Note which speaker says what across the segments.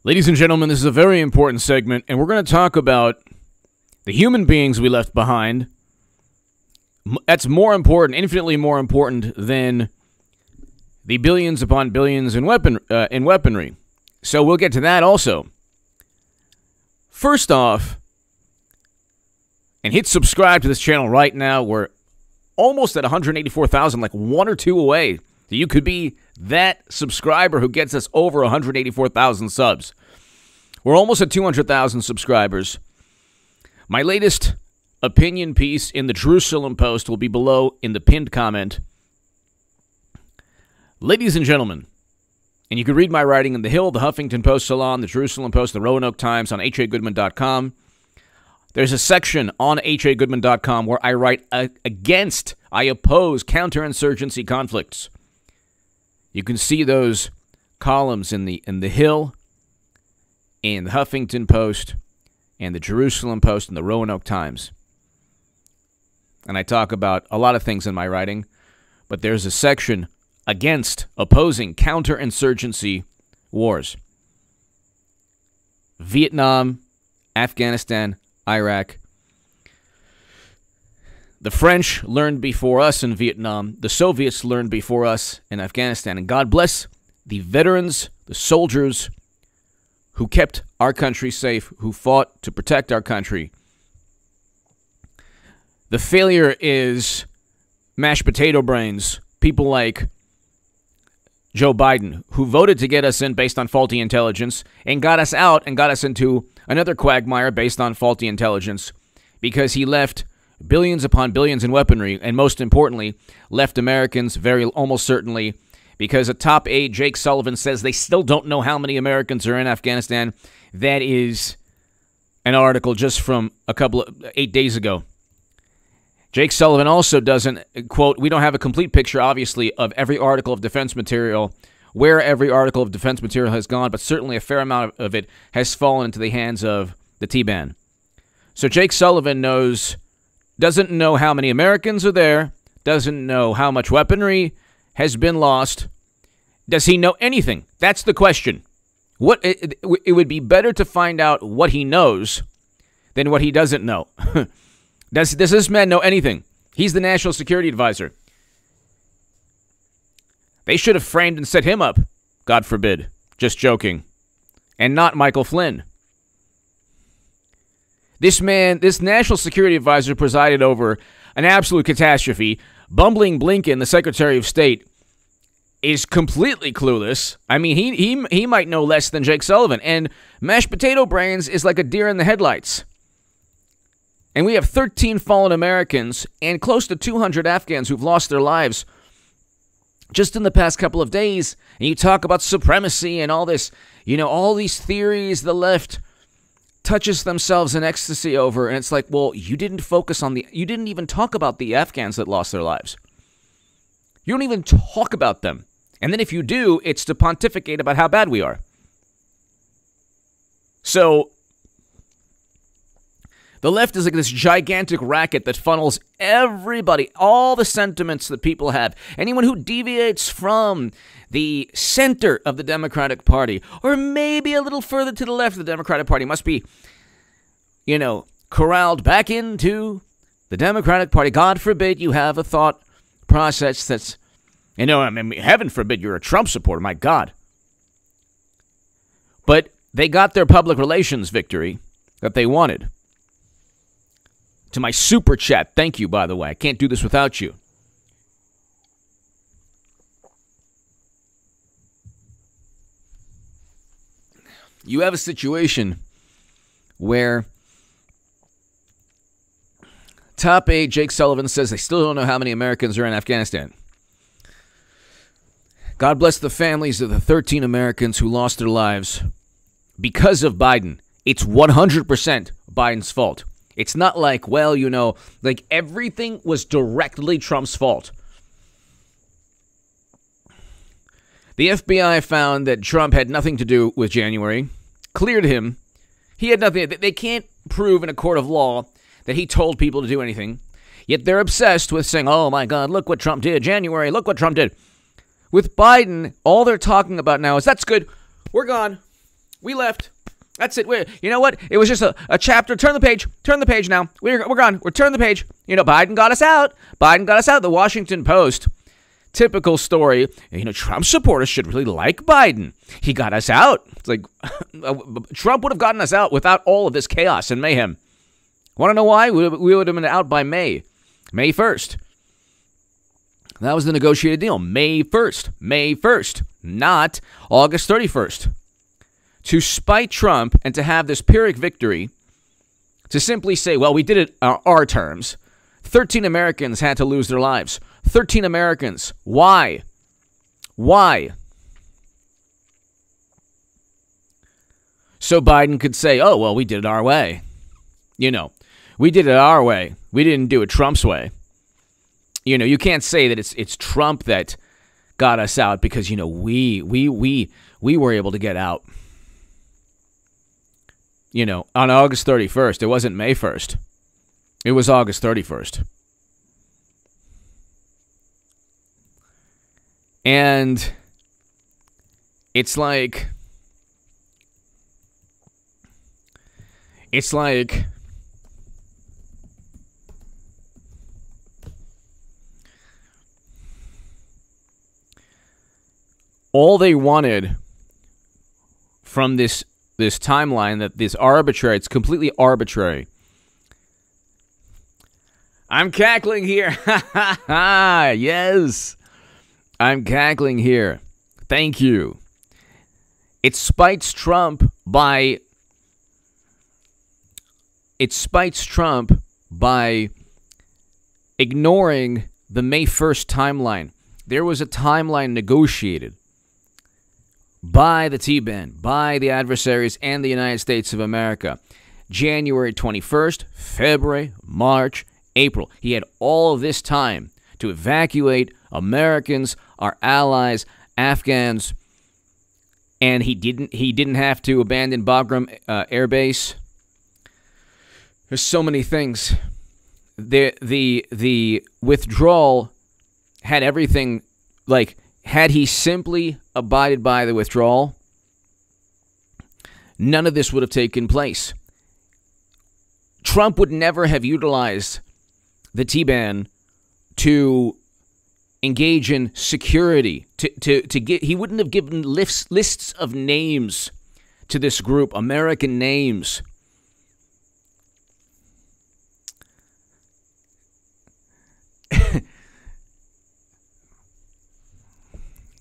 Speaker 1: Ladies and gentlemen, this is a very important segment, and we're going to talk about the human beings we left behind. That's more important, infinitely more important than the billions upon billions in weaponry. So we'll get to that also. First off, and hit subscribe to this channel right now. We're almost at 184,000, like one or two away. You could be that subscriber who gets us over 184,000 subs. We're almost at 200,000 subscribers. My latest opinion piece in the Jerusalem Post will be below in the pinned comment. Ladies and gentlemen, and you can read my writing in The Hill, the Huffington Post Salon, the Jerusalem Post, the Roanoke Times on hagoodman.com. There's a section on hagoodman.com where I write I oppose counterinsurgency conflicts. You can see those columns in the Hill, in the Huffington Post, and the Jerusalem Post, and the Roanoke Times. And I talk about a lot of things in my writing, but there's a section opposing counterinsurgency wars. Vietnam, Afghanistan, Iraq. The French learned before us in Vietnam. The Soviets learned before us in Afghanistan. And God bless the veterans, the soldiers who kept our country safe, who fought to protect our country. The failure is mashed potato brains, people like Joe Biden, who voted to get us in based on faulty intelligence and got us out and got us into another quagmire based on faulty intelligence because he left billions upon billions in weaponry, and most importantly, left Americans almost certainly, because a top aide, Jake Sullivan, says they still don't know how many Americans are in Afghanistan. That is an article just from 8 days ago. Jake Sullivan also doesn't, quote, we don't have a complete picture, obviously, of every article of defense material, where every article of defense material has gone, but certainly a fair amount of it has fallen into the hands of the T-Ban. So Jake Sullivan doesn't know how many Americans are there, doesn't know how much weaponry has been lost. Does he know anything? That's the question. It would be better to find out what he knows than what he doesn't know. Does this man know anything? He's the National Security Advisor. They should have framed and set him up. God forbid. Just joking. And not Michael Flynn. This National Security Advisor presided over an absolute catastrophe. Bumbling Blinken, the Secretary of State, is completely clueless. I mean, he might know less than Jake Sullivan. And mashed potato brains is like a deer in the headlights. And we have 13 fallen Americans and close to 200 Afghans who've lost their lives just in the past couple of days. And you talk about supremacy and all this, all these theories the left touches themselves in ecstasy over, and it's like, well, you didn't even talk about the Afghans that lost their lives. You don't even talk about them. And then if you do, it's to pontificate about how bad we are. So the left is like this gigantic racket that funnels everybody, all the sentiments that people have. Anyone who deviates from the center of the Democratic Party, or maybe a little further to the left of the Democratic Party, must be, corralled back into the Democratic Party. God forbid you have a thought process that's, heaven forbid you're a Trump supporter, my God. But they got their public relations victory that they wanted. To my super chat, thank you, by the way. I can't do this without you. You have a situation where top aide Jake Sullivan says they still don't know how many Americans are in Afghanistan. God bless the families of the 13 Americans who lost their lives because of Biden. It's 100% Biden's fault. It's not like, everything was directly Trump's fault. The FBI found that Trump had nothing to do with January, cleared him. He had nothing. They can't prove in a court of law that he told people to do anything. Yet they're obsessed with saying, oh my God, look what Trump did. January, look what Trump did. With Biden, all they're talking about now is, that's good. We're gone. We left. That's it. You know what? It was just a chapter. Turn the page. Turn the page now. We're gone. We're turning the page. Biden got us out. Biden got us out. The Washington Post. Typical story. Trump supporters should really like Biden. He got us out. It's like Trump would have gotten us out without all of this chaos and mayhem. Want to know why? We would have been out by May 1st. That was the negotiated deal. May 1st, not August 31st. To spite Trump and to have this Pyrrhic victory, to simply say, well, we did it on our terms. 13 Americans had to lose their lives. 13 Americans. Why? So Biden could say, oh, well, we did it our way. We did it our way. We didn't do it Trump's way. You can't say that it's Trump that got us out because, we were able to get out. On August 31st. It wasn't May 1st. It was August 31st. And it's like all they wanted from this timeline, that this arbitrary, it's completely arbitrary. I'm cackling here. Yes. I'm cackling here. Thank you. It spites Trump by ignoring the May 1st timeline. There was a timeline negotiated by the T-Ban, by the adversaries and the United States of America. January 21st, February, March, April. He had all of this time to evacuate Americans, our allies, Afghans, and he didn't have to abandon Bagram Air Base. There's so many things. The withdrawal had everything, like, had he simply abided by the withdrawal, none of this would have taken place. Trump would never have utilized the T-Ban to engage in security. He wouldn't have given lists of names to this group, American names.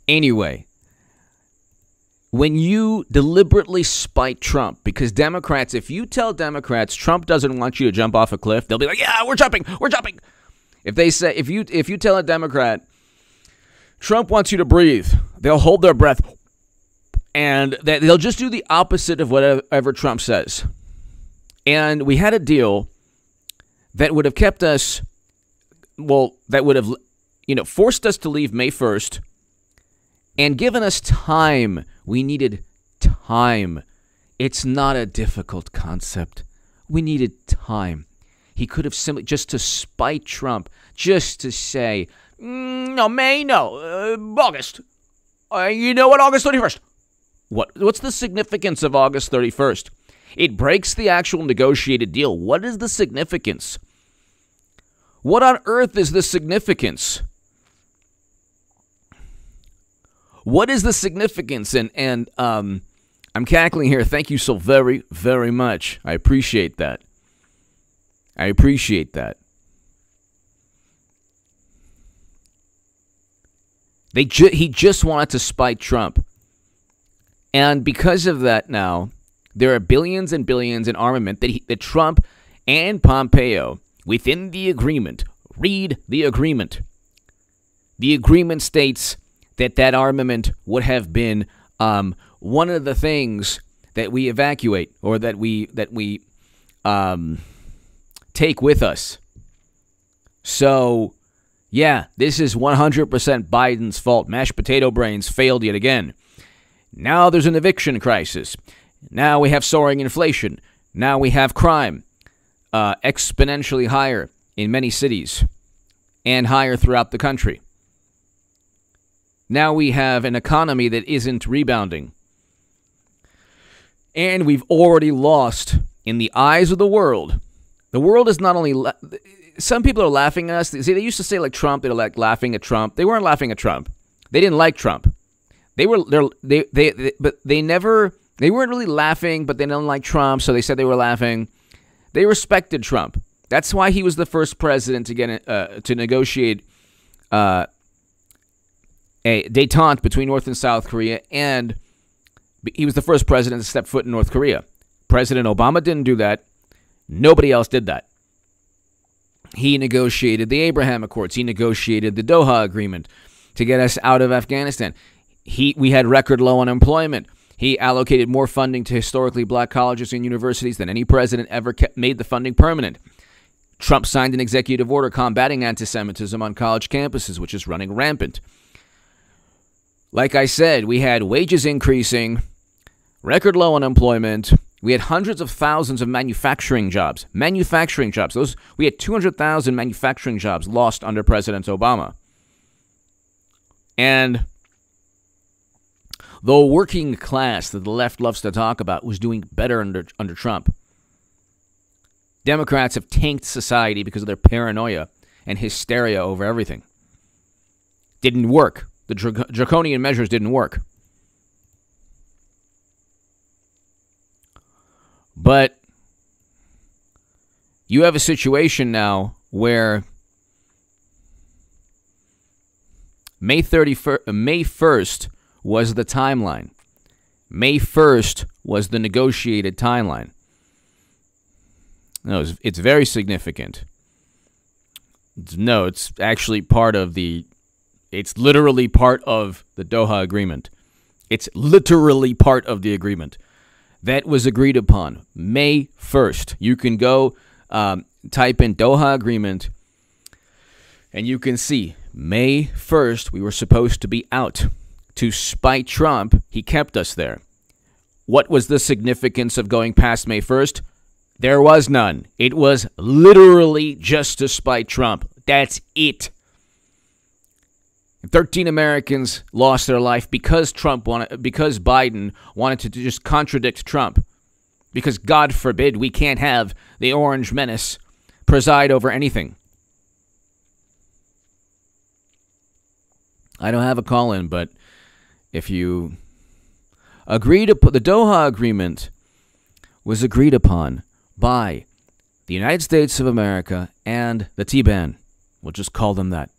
Speaker 1: Anyway, when you deliberately spite Trump, because Democrats, if you tell Democrats Trump doesn't want you to jump off a cliff, they'll be like, yeah, we're jumping. If they say, if you tell a Democrat Trump wants you to breathe, they'll hold their breath and they'll just do the opposite of whatever Trump says. And we had a deal that would have kept us, that would have, forced us to leave May 1st. And given us time. We needed time. It's not a difficult concept. We needed time. He could have simply, just to spite Trump, just to say, August. August 31st. What's the significance of August 31st? It breaks the actual negotiated deal. What is the significance? What on earth is the significance? What is the significance? And I'm cackling here. Thank you so very, very much. I appreciate that. He just wanted to spite Trump. And because of that now, there are billions and billions in armament that Trump and Pompeo, within the agreement, read the agreement. The agreement states that armament would have been one of the things that we evacuate or that we take with us. So, yeah, this is 100% Biden's fault. Mashed potato brains failed yet again. Now there's an eviction crisis. Now we have soaring inflation. Now we have crime exponentially higher in many cities and higher throughout the country. Now we have an economy that isn't rebounding. And we've already lost in the eyes of the world. The world is not only... some people are laughing at us. See, they used to say like Trump. They're like laughing at Trump. They weren't laughing at Trump. They didn't like Trump. They weren't really laughing, but they didn't like Trump, so they said they were laughing. They respected Trump. That's why he was the first president to get to negotiate a détente between North and South Korea, and he was the first president to step foot in North Korea. President Obama didn't do that. Nobody else did that. He negotiated the Abraham Accords. He negotiated the Doha Agreement to get us out of Afghanistan. We had record low unemployment. He allocated more funding to historically black colleges and universities than any president ever made the funding permanent. Trump signed an executive order combating anti-Semitism on college campuses, which is running rampant. Like I said, we had wages increasing, record low unemployment. We had hundreds of thousands of manufacturing jobs. We had 200,000 manufacturing jobs lost under President Obama. And the working class that the left loves to talk about was doing better under Trump. Democrats have tanked society because of their paranoia and hysteria over everything. Didn't work. The draconian measures didn't work. But you have a situation now where May 1st was the timeline. May 1st was the negotiated timeline. No, it's very significant. No, it's actually part of it's literally part of the Doha Agreement. It's literally part of the agreement. That was agreed upon May 1st. You can go type in Doha Agreement, and you can see May 1st, we were supposed to be out. To spite Trump, he kept us there. What was the significance of going past May 1st? There was none. It was literally just to spite Trump. That's it. 13 Americans lost their life because Biden wanted to just contradict Trump. Because God forbid we can't have the Orange Menace preside over anything. I don't have a call-in, but if you agree to put the Doha Agreement was agreed upon by the United States of America and the Taliban. We'll just call them that.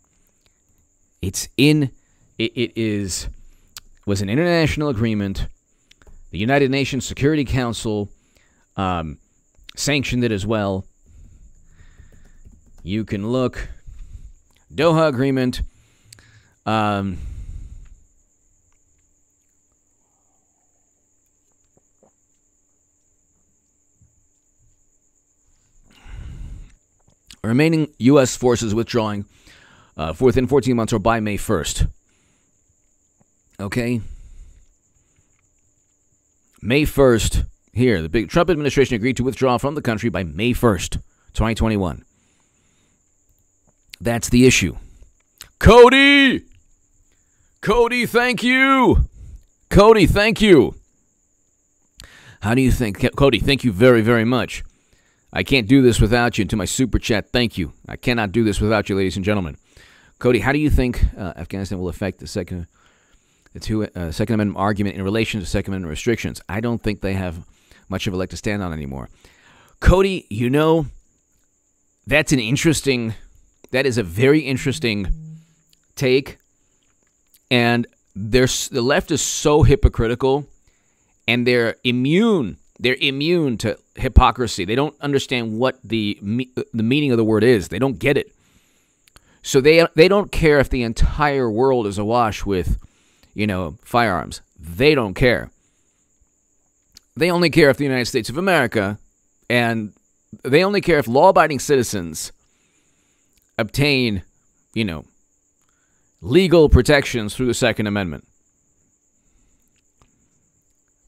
Speaker 1: It was an international agreement. The United Nations Security Council sanctioned it as well. You can look. Doha Agreement. Remaining U.S. forces withdrawing within 14 months or by May 1st. Okay? May 1st, here, the big Trump administration agreed to withdraw from the country by May 1st, 2021. That's the issue. Cody! Cody, thank you! Cody, thank you! How do you think? Cody, thank you very, very much. I can't do this without you. And to my super chat, thank you. I cannot do this without you, ladies and gentlemen. Cody, how do you think Afghanistan will affect the Second Amendment argument in relation to Second Amendment restrictions? I don't think they have much of a leg to stand on anymore. Cody, you know, that is a very interesting take. And the left is so hypocritical, and they're immune. They're immune to hypocrisy. They don't understand what the meaning of the word is. They don't get it. So they don't care if the entire world is awash with, firearms. They don't care. They only care if the United States of America, and they only care if law-abiding citizens obtain, legal protections through the Second Amendment.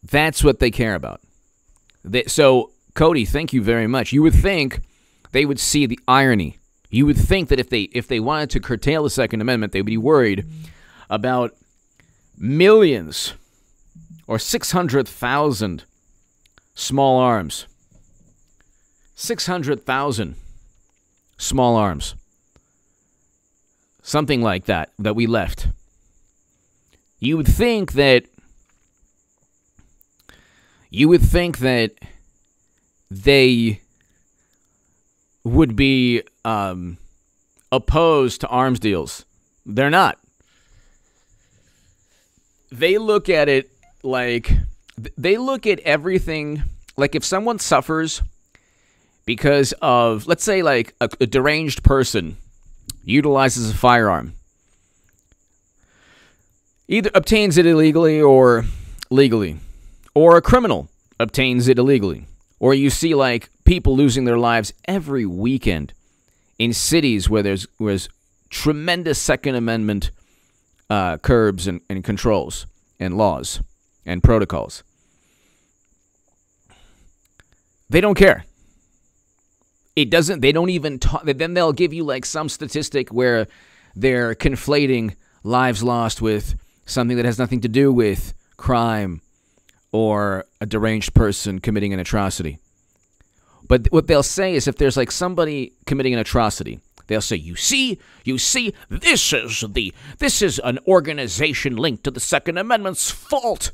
Speaker 1: That's what they care about. So, Cody, thank you very much. You would think they would see the irony. You would think that if they wanted to curtail the Second Amendment, they would be worried about millions or 600,000 small arms. 600,000 small arms. Something like that we left. You would think that they would be opposed to arms deals. They're not. They look at it like, they look at everything like if someone suffers because of, let's say, like a deranged person utilizes a firearm, either obtains it illegally or legally, or a criminal obtains it illegally, or you see like people losing their lives every weekend in cities where there's tremendous Second Amendment curbs and controls and laws and protocols. They don't care. They don't even talk. Then they'll give you like some statistic where they're conflating lives lost with something that has nothing to do with crime or a deranged person committing an atrocity. But what they'll say is if there's like somebody committing an atrocity, they'll say, you see, this is an organization linked to the Second Amendment's fault.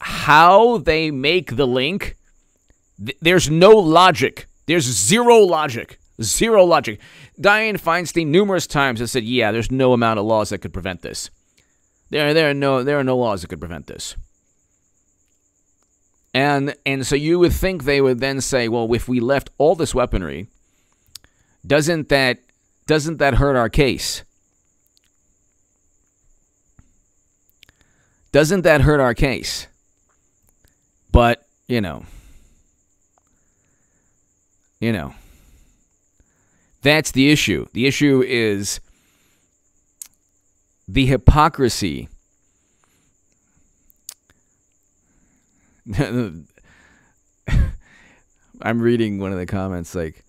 Speaker 1: How they make the link, there's no logic. There's zero logic. Zero logic. Dianne Feinstein numerous times has said, yeah, there's no amount of laws that could prevent this. There are no laws that could prevent this. And so you would think they would then say, well, if we left all this weaponry, doesn't that hurt our case? Doesn't that hurt our case? But, you know, that's the issue. The issue is the hypocrisy. I'm reading one of the comments like,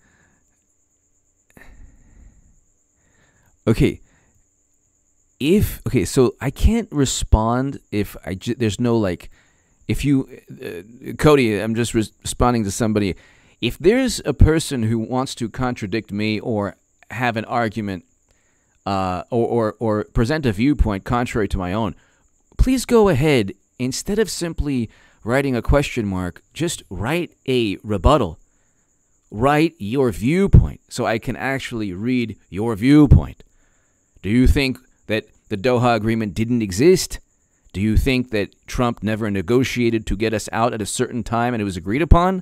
Speaker 1: so I can't respond if there's no like, if you, Cody, I'm just responding to somebody. If there's a person who wants to contradict me or have an argument or present a viewpoint contrary to my own, please go ahead. Instead of simply writing a question mark, just write a rebuttal. Write your viewpoint so I can actually read your viewpoint. Do you think that the Doha Agreement didn't exist? Do you think that Trump never negotiated to get us out at a certain time and it was agreed upon?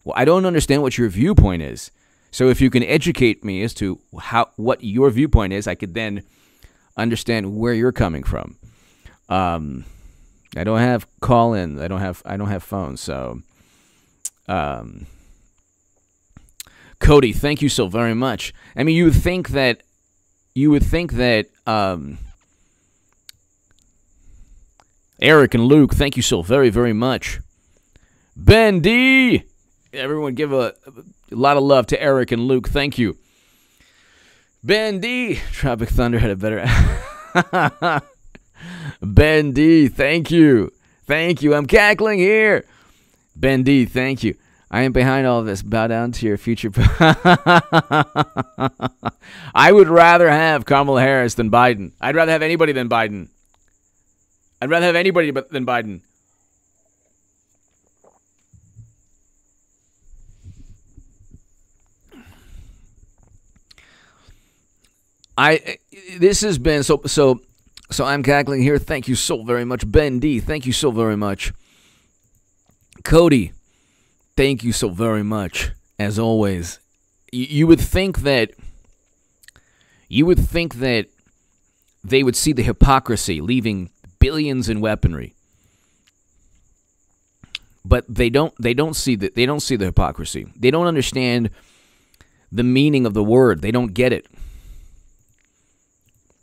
Speaker 1: Well, I don't understand what your viewpoint is. So if you can educate me as to what your viewpoint is, I could then understand where you're coming from. I don't have call-in. I don't have phones. So, Cody, thank you so very much. I mean, you would think that Eric and Luke, thank you so very, very much. Ben D, everyone give a lot of love to Eric and Luke. Thank you. Ben D, Tropic Thunder had a better... Ben D, thank you. Thank you. I'm cackling here. Ben D, thank you. I am behind all of this. Bow down to your future. I would rather have Kamala Harris than Biden. I'd rather have anybody than Biden. I'd rather have anybody than Biden. This has been so I'm cackling here. Thank you so very much. Ben D, thank you so very much. Cody, thank you so very much. As always, you would think that they would see the hypocrisy, leaving billions in weaponry. But they don't see the hypocrisy. They don't understand the meaning of the word. They don't get it.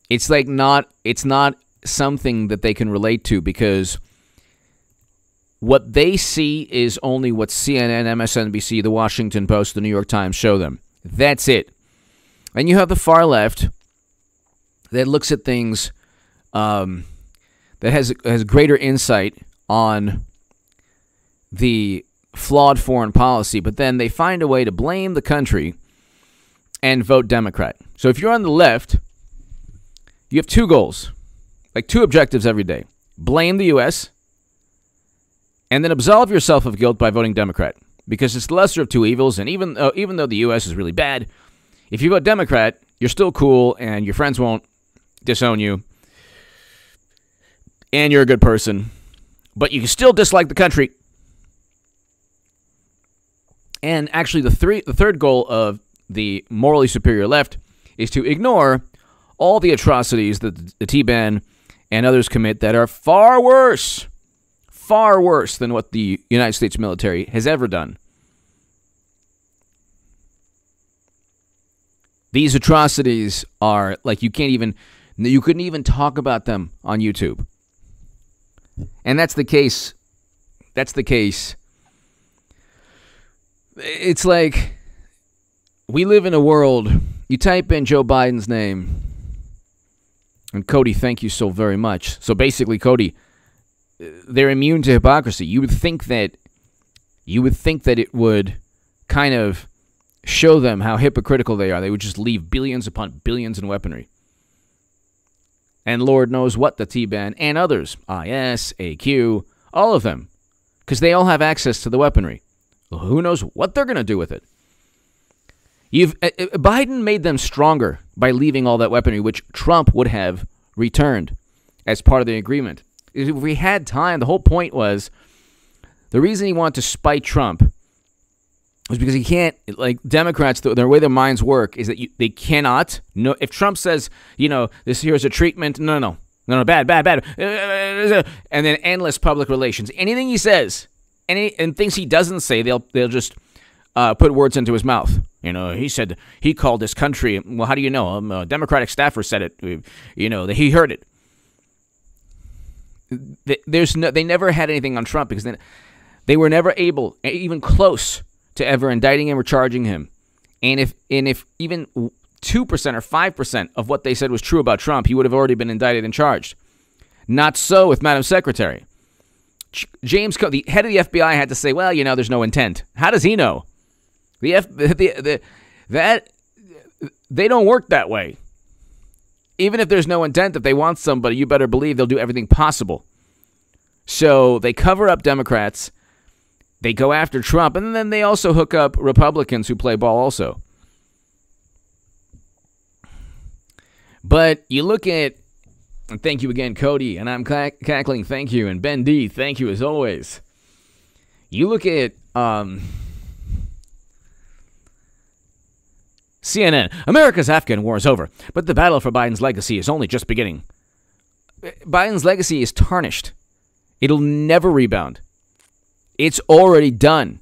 Speaker 1: It's not something that they can relate to, because what they see is only what CNN, MSNBC, The Washington Post, The New York Times show them. That's it. And you have the far left that looks at things, that has greater insight on the flawed foreign policy, but then they find a way to blame the country and vote Democrat. So if you're on the left, you have two goals, like two objectives every day. Blame the U.S. and then absolve yourself of guilt by voting Democrat, because it's the lesser of two evils. And even though the U.S. is really bad, if you vote Democrat, you're still cool and your friends won't disown you and you're a good person, but you can still dislike the country. And actually, the third goal of the morally superior left is to ignore all the atrocities that the Taliban and others commit that are far worse than what the United States military has ever done. These atrocities are like you couldn't even talk about them on YouTube. And that's the case. It's like we live in a world, you type in Joe Biden's name, and Cody, thank you so very much. So basically, Cody, they're immune to hypocrisy. You would think that it would kind of show them how hypocritical they are. They would just leave billions upon billions in weaponry. And Lord knows what the Taliban and others, IS, AQ, all of them, because they all have access to the weaponry. Well, who knows what they're going to do with it? Biden made them stronger by leaving all that weaponry, which Trump would have returned as part of the agreement. If we had time, the whole point was, the reason he wanted to spite Trump was because he can't, like Democrats, the way their minds work is that they cannot, no, if Trump says, this here's a treatment, no, bad, and then endless public relations. Anything he says, and things he doesn't say, they'll just put words into his mouth. He said, he called this country, well, how do you know? A Democratic staffer said it, that he heard it. They never had anything on Trump because they were never able, even close, to ever indicting him or charging him. And if even 2% or 5% of what they said was true about Trump, he would have already been indicted and charged. Not so with Madam Secretary. James Comey, the head of the FBI, had to say, well, there's no intent. How does he know? They don't work that way. Even if there's no intent, if they want somebody, you better believe they'll do everything possible. So they cover up Democrats, they go after Trump, and then they also hook up Republicans who play ball also. But you look at, and thank you again, Cody, and I'm cackling, thank you, and Ben D, thank you as always. You look at CNN, America's Afghan war is over, but the battle for Biden's legacy is only just beginning. Biden's legacy is tarnished. It'll never rebound. It's already done.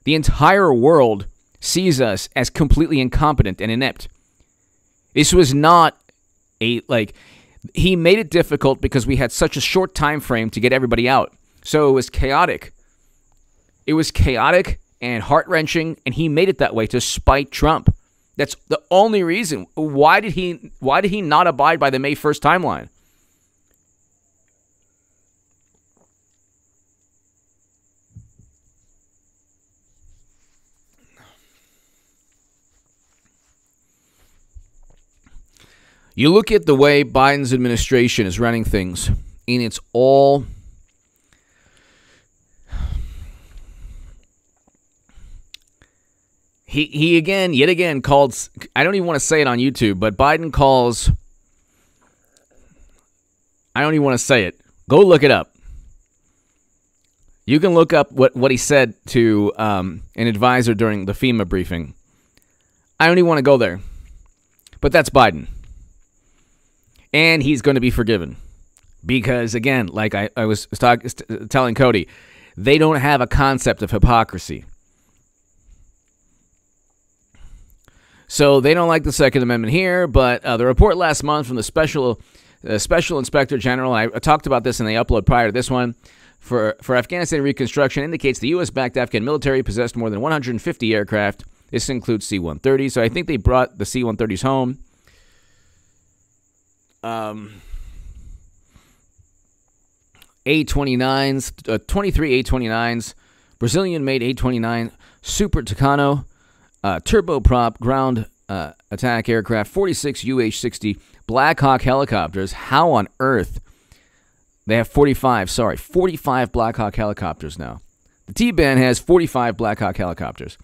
Speaker 1: The entire world sees us as completely incompetent and inept. This was not he made it difficult because we had such a short time frame to get everybody out. So it was chaotic. It was chaotic and heart-wrenching, and he made it that way to spite Trump. That's the only reason. Why did he not abide by the May 1st timeline? You look at the way Biden's administration is running things, and it's all he yet again called, I don't even want to say it on YouTube, but Biden calls, I don't even want to say it. Go look it up. You can look up what he said to an advisor during the FEMA briefing. I don't even want to go there. But that's Biden. And he's going to be forgiven. Because, again, like I was telling Cody, they don't have a concept of hypocrisy. So they don't like the Second Amendment here, but the report last month from the Special Inspector General, I talked about this in the upload prior to this one, for Afghanistan reconstruction indicates the U.S.-backed Afghan military possessed more than 150 aircraft. This includes C-130s. So I think they brought the C-130s home. A-29s, 23 A-29s, Brazilian-made 829 Super Tucano, turboprop ground attack aircraft, 46 UH-60 Black Hawk helicopters. How on earth? They have 45 Black Hawk helicopters now. The T-Band has 45 Black Hawk helicopters.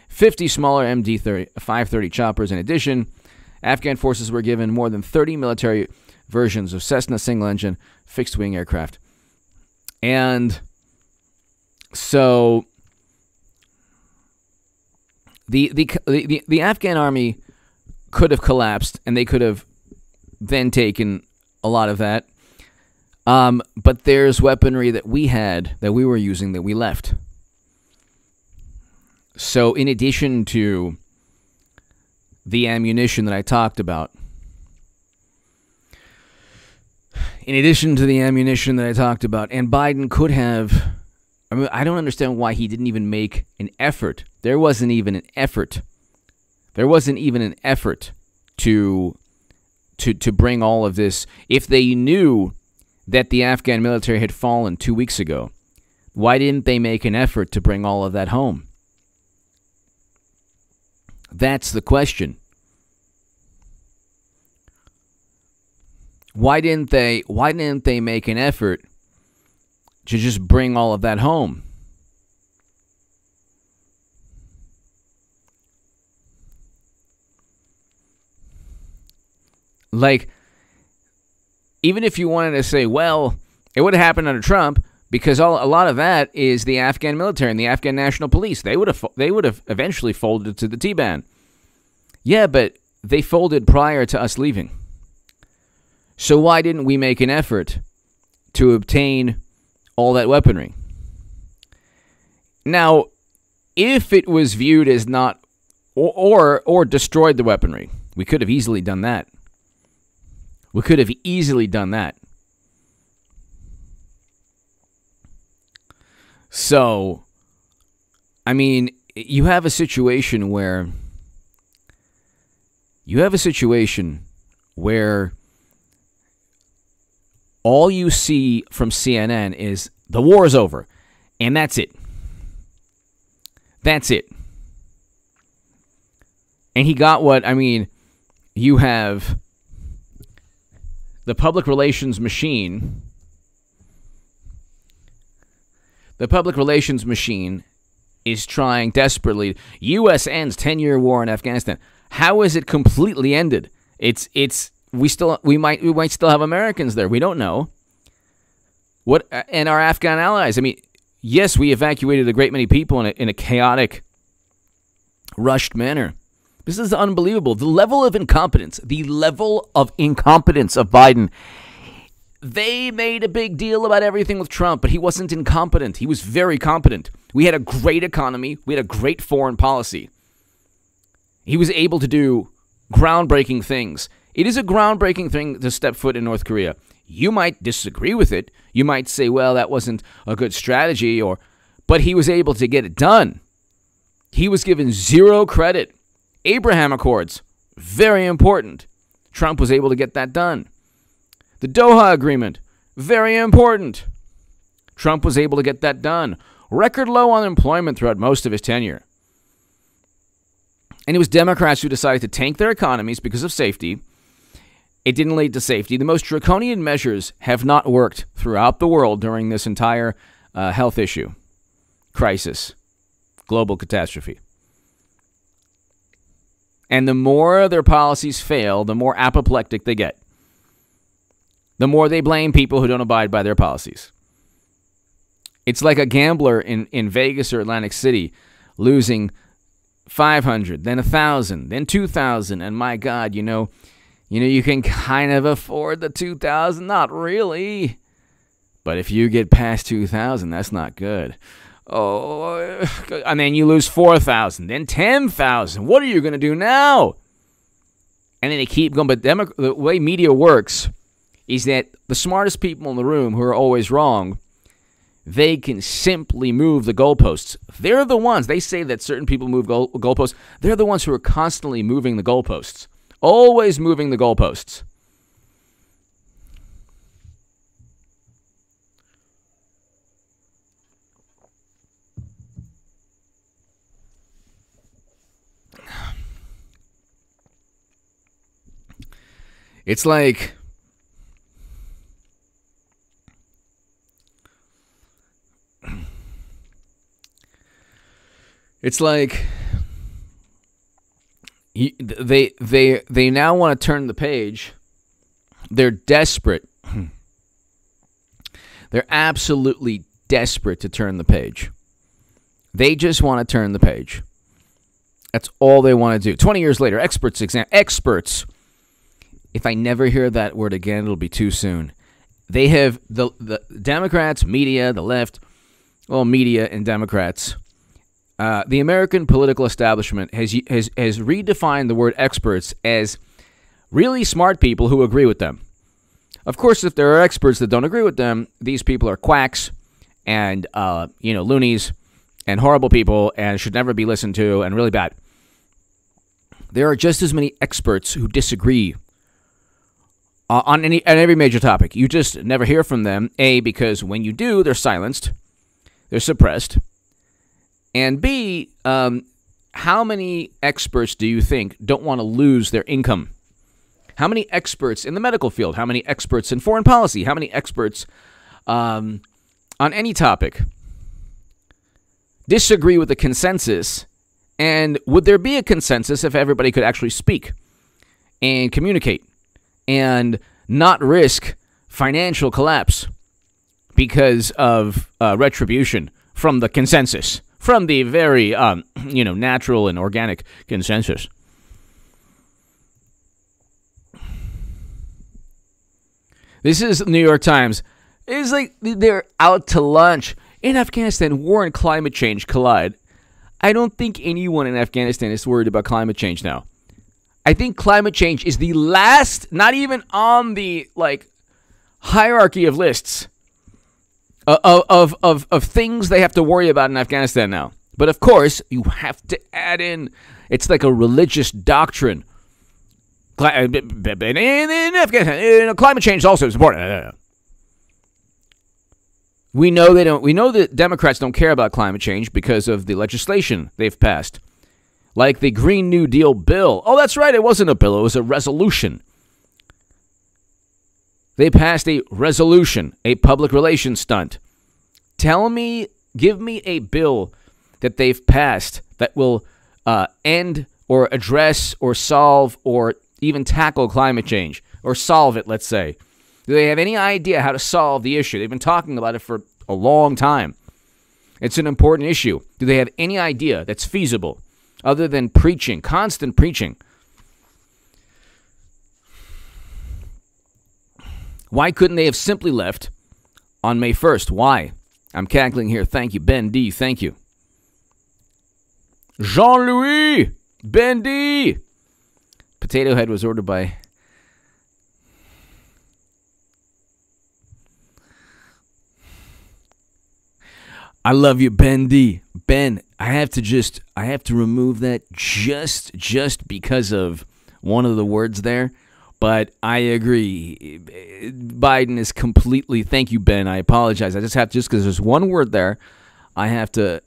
Speaker 1: 50 smaller MD-530 choppers. In addition, Afghan forces were given more than 30 military versions of Cessna single-engine fixed-wing aircraft. And so the Afghan army could have collapsed, and they could have then taken a lot of that. But there's weaponry that we were using, that we left. So in addition to the ammunition that I talked about, and Biden could have, I don't understand why he didn't even make an effort. There wasn't even an effort to bring all of this. If they knew that the Afghan military had fallen 2 weeks ago, why didn't they make an effort to bring all of that home? That's the question. Why didn't they make an effort to just bring all of that home? Like, even if you wanted to say, well, it would have happened under Trump, because a lot of that is the Afghan military and the Afghan National Police. They would have eventually folded to the T-Band. Yeah, but they folded prior to us leaving. So why didn't we make an effort to obtain all that weaponry? Now, if it was viewed as not, or destroyed the weaponry, we could have easily done that. So, I mean, you have a situation where all you see from CNN is the war is over, and that's it. And he got what, I mean, you have the public relations machine. The public relations machine is trying desperately. U.S. ends 10-year war in Afghanistan. How is it completely ended? We might still have Americans there. We don't know. What, and our Afghan allies? I mean, yes, we evacuated a great many people in a chaotic, rushed manner. This is unbelievable. The level of incompetence of Biden. They made a big deal about everything with Trump, but he wasn't incompetent. He was very competent. We had a great economy. We had a great foreign policy. He was able to do groundbreaking things. It is a groundbreaking thing to step foot in North Korea. You might disagree with it. You might say, well, that wasn't a good strategy, but he was able to get it done. He was given zero credit. Abraham Accords, very important. Trump was able to get that done. The Doha Agreement, very important. Trump was able to get that done. Record low unemployment throughout most of his tenure. And it was Democrats who decided to tank their economies because of safety. It didn't lead to safety. The most draconian measures have not worked throughout the world during this entire health issue, crisis, global catastrophe. And the more their policies fail, the more apoplectic they get. The more they blame people who don't abide by their policies. It's like a gambler in Vegas or Atlantic City losing 500, then 1,000, then 2,000, and my God, you can kind of afford the 2,000. Not really. But if you get past 2,000, that's not good. Oh, and then you lose 4,000, then 10,000. What are you going to do now? And then they keep going. But the way media works is that the smartest people in the room, who are always wrong, they can simply move the goalposts. They're the ones. They say that certain people move goalposts. They're the ones who are constantly moving the goalposts. Always moving the goalposts. It's like they now want to turn the page. They're desperate. They're absolutely desperate to turn the page. They just want to turn the page. That's all they want to do. 20 years later, experts. If I never hear that word again, it'll be too soon. They have the Democrats, media, the left, well, media and Democrats. The American political establishment has redefined the word experts as really smart people who agree with them. Of course, if there are experts that don't agree with them, these people are quacks and loonies and horrible people and should never be listened to and really bad. There are just as many experts who disagree on every major topic. You just never hear from them, A, because when you do, they're silenced, they're suppressed, and B, how many experts do you think don't want to lose their income? How many experts in the medical field? How many experts in foreign policy? How many experts on any topic disagree with the consensus? And would there be a consensus if everybody could actually speak and communicate and not risk financial collapse because of retribution from the consensus, from the very natural and organic consensus? This is New York Times. It's like they're out to lunch. In Afghanistan, war and climate change collide. I don't think anyone in Afghanistan is worried about climate change now. I think climate change is the last, not even on the hierarchy of lists of things they have to worry about in Afghanistan now. But of course, you have to add in, it's like a religious doctrine. In Afghanistan, climate change also is important. We know they don't. We know that Democrats don't care about climate change because of the legislation they've passed, like the Green New Deal bill. Oh, that's right. It wasn't a bill. It was a resolution. They passed a resolution, a public relations stunt. Give me a bill that they've passed that will end or address or solve or even tackle climate change, or solve it, let's say. Do they have any idea how to solve the issue? They've been talking about it for a long time. It's an important issue. Do they have any idea that's feasible other than preaching, constant preaching? Why couldn't they have simply left on May 1st? Why? I'm cackling here. Thank you. Ben D, thank you. Jean-Louis! Ben D! Potato Head was ordered by... I love you, Ben D. Ben, I have to remove that just because of one of the words there. But I agree. Biden is completely... Thank you, Ben. I apologize. I just because there's one word there I have to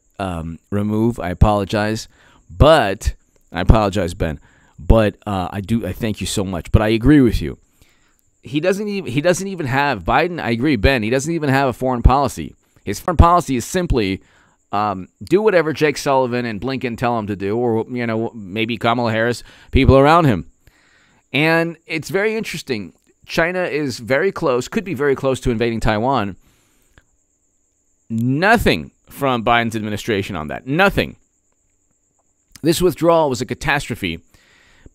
Speaker 1: remove. I apologize. But I apologize, Ben. But I thank you so much. But I agree with you. He doesn't even have... Biden, I agree, Ben. He doesn't even have a foreign policy. His foreign policy is simply do whatever Jake Sullivan and Blinken tell him to do, or maybe Kamala Harris, people around him. And it's very interesting. China is very close, could be very close to invading Taiwan. Nothing from Biden's administration on that. Nothing. This withdrawal was a catastrophe,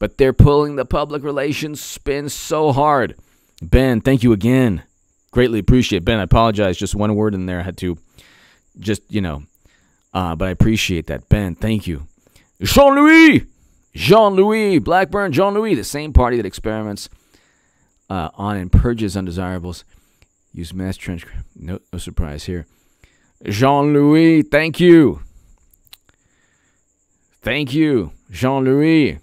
Speaker 1: but they're pulling the public relations spin so hard. Ben, thank you again. Greatly appreciate. Ben, I apologize. Just one word in there. I had to but I appreciate that. Ben, thank you. Jean-Louis, Blackburn, Jean-Louis, the same party that experiments on and purges undesirables. Use mass trench. No surprise here. Jean-Louis, thank you. Thank you, Jean-Louis.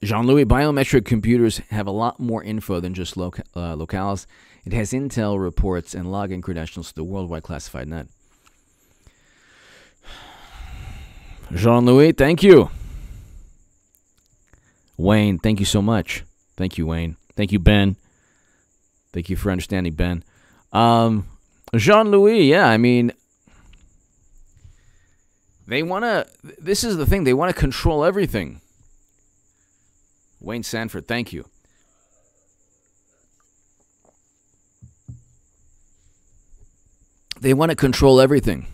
Speaker 1: Jean-Louis, biometric computers have a lot more info than just locales. It has intel reports and login credentials to the worldwide classified net. Jean-Louis, thank you. Wayne, thank you so much. Thank you, Wayne. Thank you, Ben. Thank you for understanding, Ben. Jean-Louis, yeah, I mean, they want to, this is the thing, they want to control everything. Wayne Sanford, thank you. They want to control everything.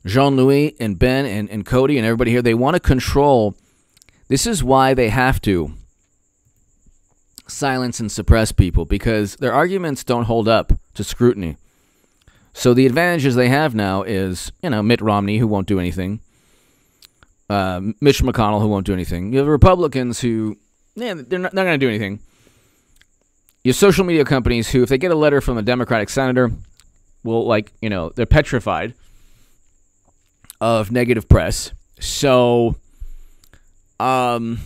Speaker 1: Jean-Louis and Ben and Cody and everybody here, they want to control. This is why they have to silence and suppress people, because their arguments don't hold up to scrutiny. So the advantages they have now is, Mitt Romney, who won't do anything. Mitch McConnell, who won't do anything. You have Republicans who, they're not going to do anything. You have social media companies who, if they get a letter from a Democratic senator, will, they're petrified of negative press. So, their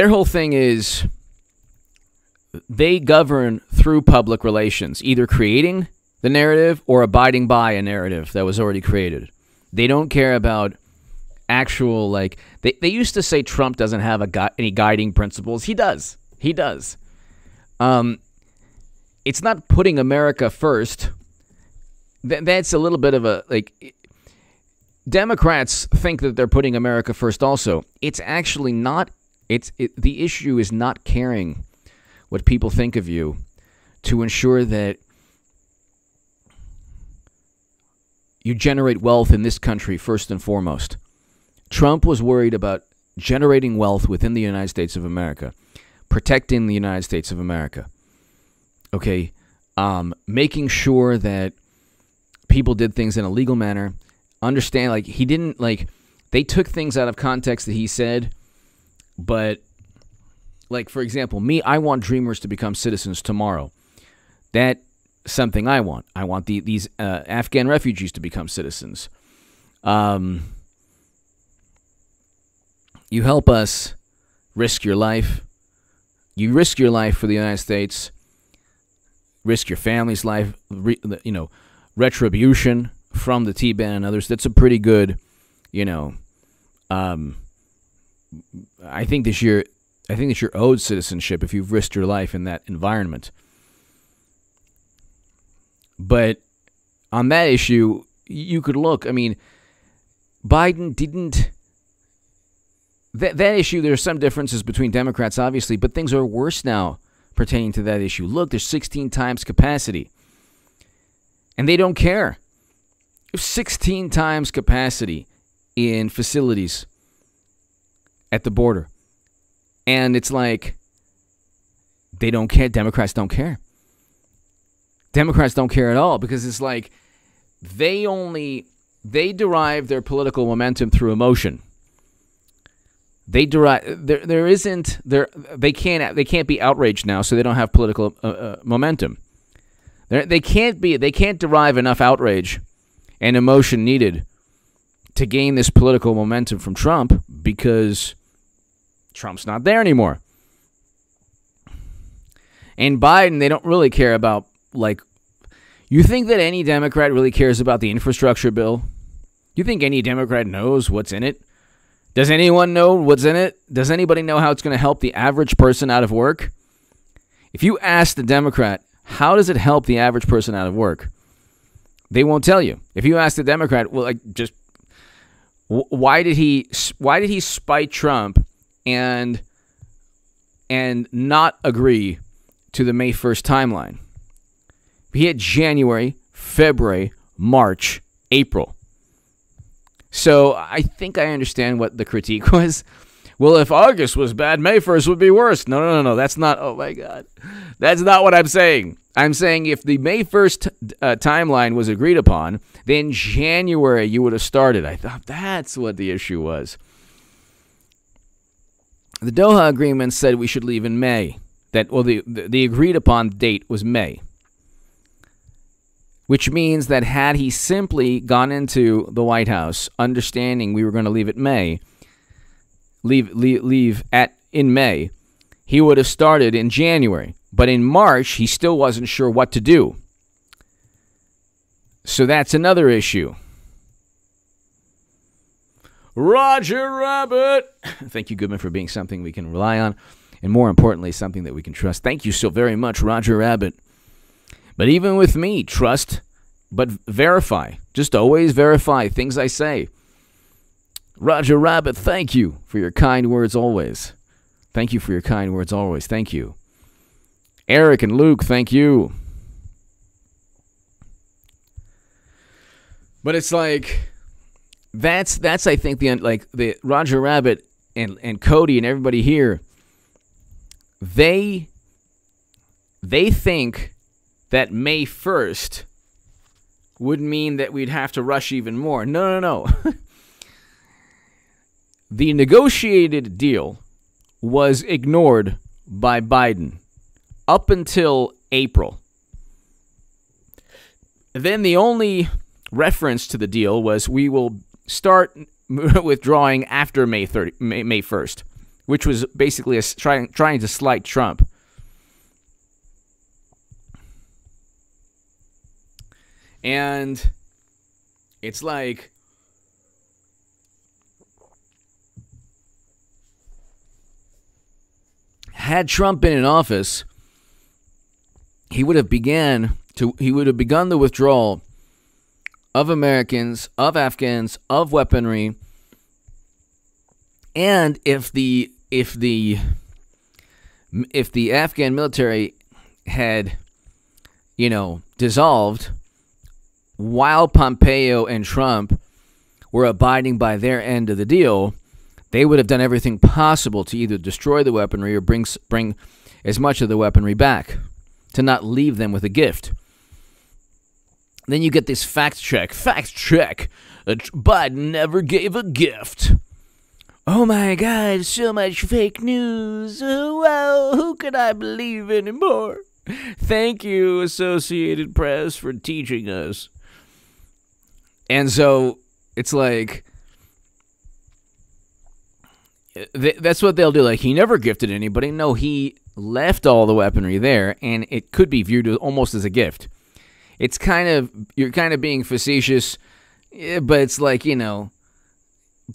Speaker 1: whole thing is they govern through public relations, either creating the narrative or abiding by a narrative that was already created. They don't care about actual, they used to say Trump doesn't have any guiding principles. He does. He does. It's not putting America first. That's a little bit of a, Democrats think that they're putting America first also. It's actually not. The issue is not caring what people think of you to ensure that you generate wealth in this country first and foremost. Trump was worried about generating wealth within the United States of America, protecting the United States of America. Okay, making sure that people did things in a legal manner. Understand, he didn't, they took things out of context that he said, but, for example, I want Dreamers to become citizens tomorrow. That's something I want. I want these Afghan refugees to become citizens. You help us risk your life. You risk your life for the United States. Risk your family's life. Retribution from the Taliban and others. That's a pretty good, I think that you're owed citizenship if you've risked your life in that environment. But on that issue, you could look. Biden didn't. That issue, there are some differences between Democrats, obviously, but things are worse now pertaining to that issue. Look, there's 16 times capacity. And they don't care. There's 16 times capacity in facilities at the border. And it's they don't care. Democrats don't care. Democrats don't care at all, because it's they derive their political momentum through emotion. They can't be outraged now, so they don't have political momentum. They can't derive enough outrage and emotion needed to gain this political momentum from Trump, because Trump's not there anymore. And Biden, they don't really care about, you think that any Democrat really cares about the infrastructure bill? You think any Democrat knows what's in it? Does anyone know what's in it? Does anybody know how it's going to help the average person out of work? If you ask the Democrat, how does it help the average person out of work? They won't tell you. If you ask the Democrat, why did he spite Trump and not agree to the May 1st timeline? He had January, February, March, April. So I think I understand what the critique was. Well, if August was bad, May 1st would be worse. No. That's not, oh my God. That's not what I'm saying. I'm saying if the May 1st timeline was agreed upon, then January you would have started. I thought that's what the issue was. The Doha Agreement said we should leave in May. The agreed upon date was May. Which means that had he simply gone into the White House understanding we were going to leave in May, he would have started in January. But in March, he still wasn't sure what to do. So that's another issue. Roger Rabbit. Thank you, Goodman, for being something we can rely on, and more importantly, something that we can trust. Thank you so very much, Roger Rabbit. But even with me, trust, but verify. Just always verify things I say. Roger Rabbit, thank you for your kind words always. Thank you for your kind words always. Thank you. Eric and Luke, thank you. But it's like, that's I think the Roger Rabbit and Cody and everybody here, they think that May 1st would mean that we'd have to rush even more. No. The negotiated deal was ignored by Biden up until April. Then the only reference to the deal was we will start withdrawing after May 1st, which was basically trying to slight Trump. And it's like, had Trump been in office, he would have begun the withdrawal of Americans, of Afghans, of weaponry, and if the Afghan military had, dissolved while Pompeo and Trump were abiding by their end of the deal, they would have done everything possible to either destroy the weaponry or bring as much of the weaponry back, to not leave them with a gift. Then you get this fact check. Biden never gave a gift. Oh my God, so much fake news. Oh, wow, who can I believe anymore? Thank you, Associated Press, for teaching us. And so it's like, that's what they'll do. Like, he never gifted anybody. No, he left all the weaponry there, and it could be viewed almost as a gift. It's you're kind of being facetious, but it's like,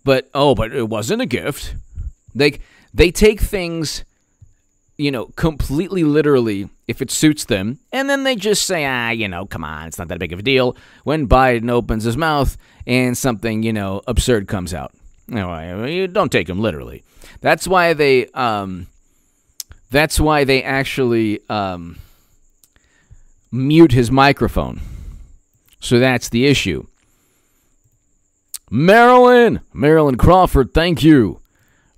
Speaker 1: but it wasn't a gift. They take things, completely literally if it suits them, and then they just say, come on, it's not that big of a deal, when Biden opens his mouth and something, absurd comes out. You don't take him literally. That's why they actually mute his microphone. So that's the issue. Marilyn Crawford, thank you.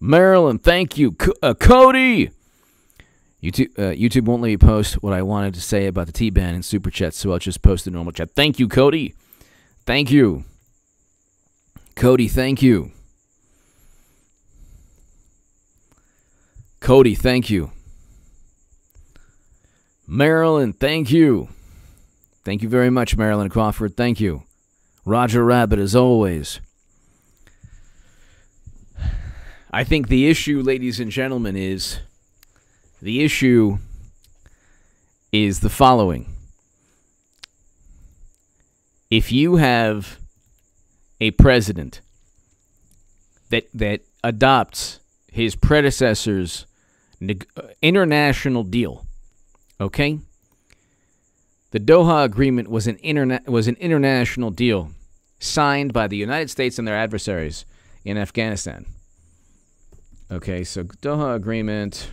Speaker 1: Marilyn, thank you. Cody. YouTube won't let me post what I wanted to say about the T-Ban in Super Chat, so I'll just post the normal chat. Thank you, Cody. Thank you. Cody, thank you. Cody, thank you. Marilyn, thank you. Thank you very much, Marilyn Crawford. Thank you. Roger Rabbit, as always. I think the issue, ladies and gentlemen, is the following. If you have a president that adopts his predecessor's international deal, okay? The Doha Agreement was an international deal signed by the United States and their adversaries in Afghanistan. Okay, so Doha Agreement.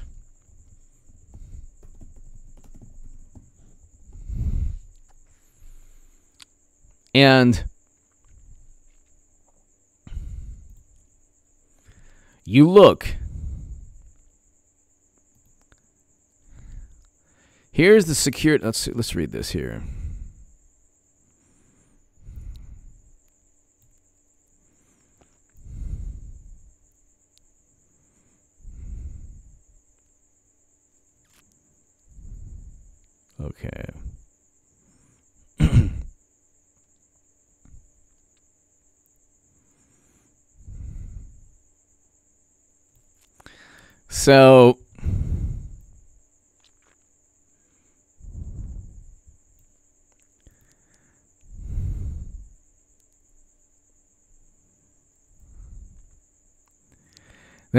Speaker 1: And you look. Here's the security. Let's read this here. Okay. So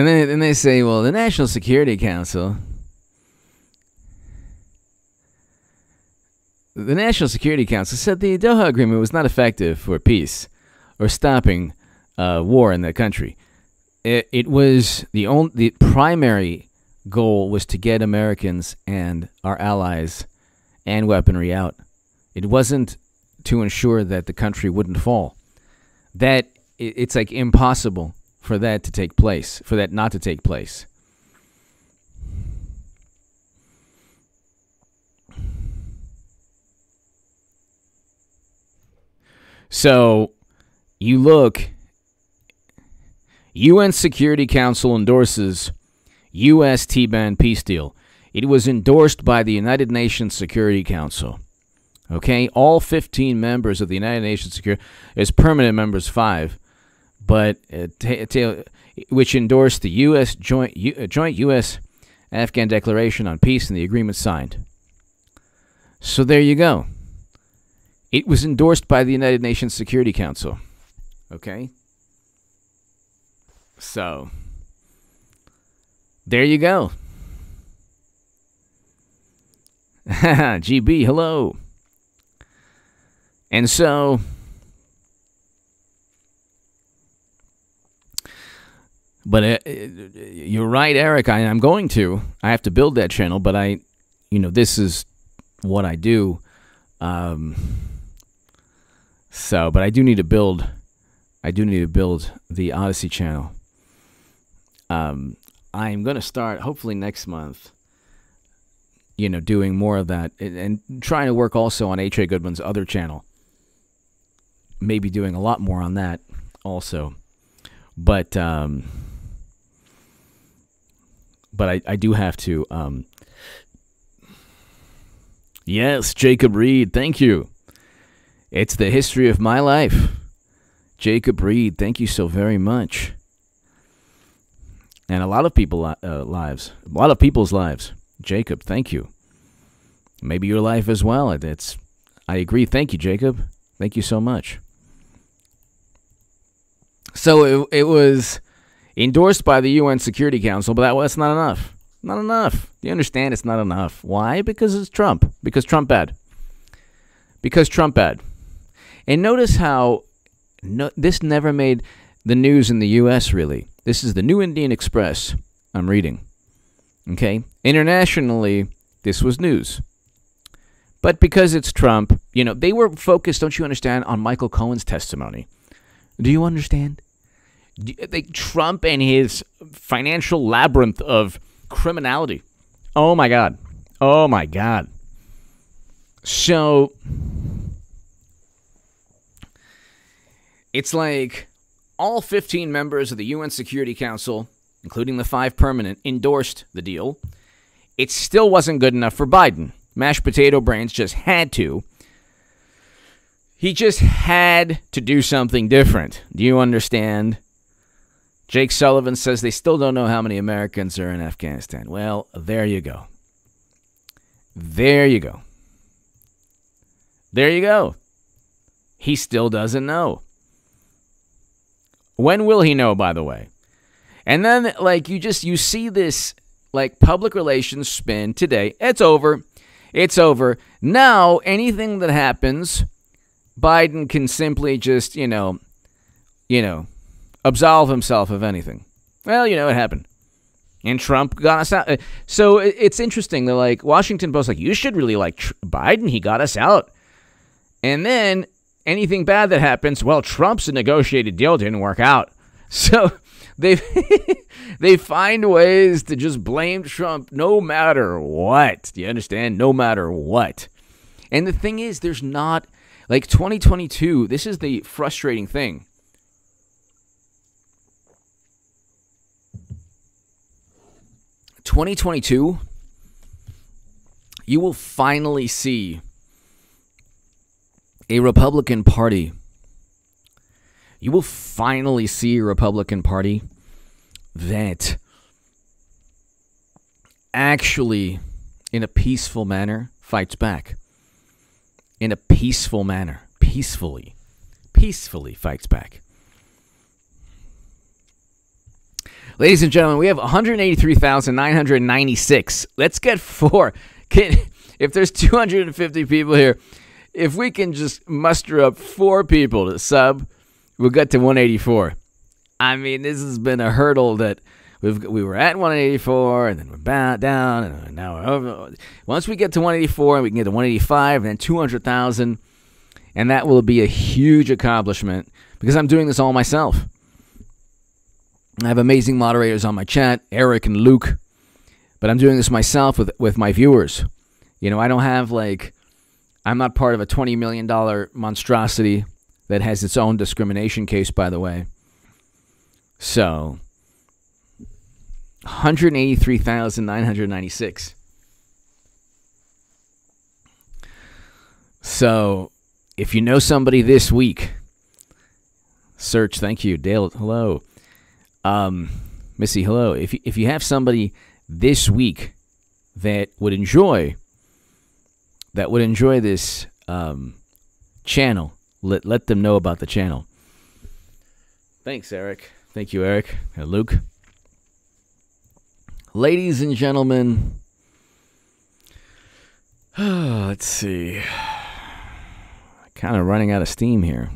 Speaker 1: Then they say, well, the National Security Council. The National Security Council said the Doha Agreement was not effective for peace or stopping war in the country. It was the primary goal was to get Americans and our allies and weaponry out. It wasn't to ensure that the country wouldn't fall. That it's like impossible for that to take place, for that not to take place. So, you look, UN Security Council endorses U.S. T-ban peace deal. It was endorsed by the United Nations Security Council. Okay, all 15 members of the United Nations Security, as permanent members 5, but which endorsed the U.S. joint U.S. Afghan Declaration on Peace and the agreement signed. So there you go. It was endorsed by the United Nations Security Council. Okay? So, there you go. GB, hello. And so, but you're right, Eric. I'm going to. I have to build that channel, but this is what I do. But I do need to build. The Odyssey channel. I'm going to start hopefully next month. Doing more of that and trying to work also on H.A. Goodman's other channel. Maybe doing a lot more on that also. But I do have to. Yes, Jacob Reed, thank you. It's the history of my life. Jacob Reed, thank you so very much. And a lot of people's lives. Jacob, thank you. Maybe your life as well. I agree. Thank you, Jacob. Thank you so much. So it was endorsed by the UN Security Council, but that's not enough. Not enough. Do you understand? It's not enough. Why? Because it's Trump. Because Trump bad. And notice how this never made the news in the U.S., really. This is the New Indian Express I'm reading. Okay? Internationally, this was news. But because it's Trump, they were focused, don't you understand, on Michael Cohen's testimony. Do you understand? Trump and his financial labyrinth of criminality. Oh, my God. So, it's like all 15 members of the UN Security Council, including the 5 permanent, endorsed the deal. It still wasn't good enough for Biden. Mashed potato brains just had to. He just had to do something different. Do you understand? Jake Sullivan says they still don't know how many Americans are in Afghanistan. Well, there you go. He still doesn't know. When will he know, by the way? And then, you see this, public relations spin today. It's over. Now, anything that happens, Biden can simply just, absolve himself of anything. Well, it happened. And Trump got us out. So it's interesting. They're Washington Post, you should really like Biden. He got us out. And then anything bad that happens, well, Trump's negotiated deal didn't work out. So they find ways to just blame Trump no matter what. Do you understand? No matter what. And the thing is, there's not, 2022, this is the frustrating thing. 2022, you will finally see a Republican Party. You will finally see a Republican Party that actually, in a peaceful manner, fights back. In a peaceful manner. Peacefully fights back. Ladies and gentlemen, we have 183,996. Let's get 4. If there's 250 people here, if we can just muster up 4 people to sub, we'll get to 184. I mean, this has been a hurdle that we were at 184, and then we're down, and now we're over. Once we get to 184, we can get to 185, and then 200,000, and that will be a huge accomplishment because I'm doing this all myself. I have amazing moderators on my chat, Eric and Luke, but I'm doing this myself with my viewers. You know, I don't have I'm not part of a $20 million monstrosity that has its own discrimination case, by the way. So, 183,996. So, if you know somebody this week, search, thank you, Dale, hello. Missy, hello. If you have somebody this week that would enjoy this channel, let them know about the channel. Thanks, Eric. Thank you, Eric and Luke. Ladies and gentlemen, let's see. Kind of running out of steam here.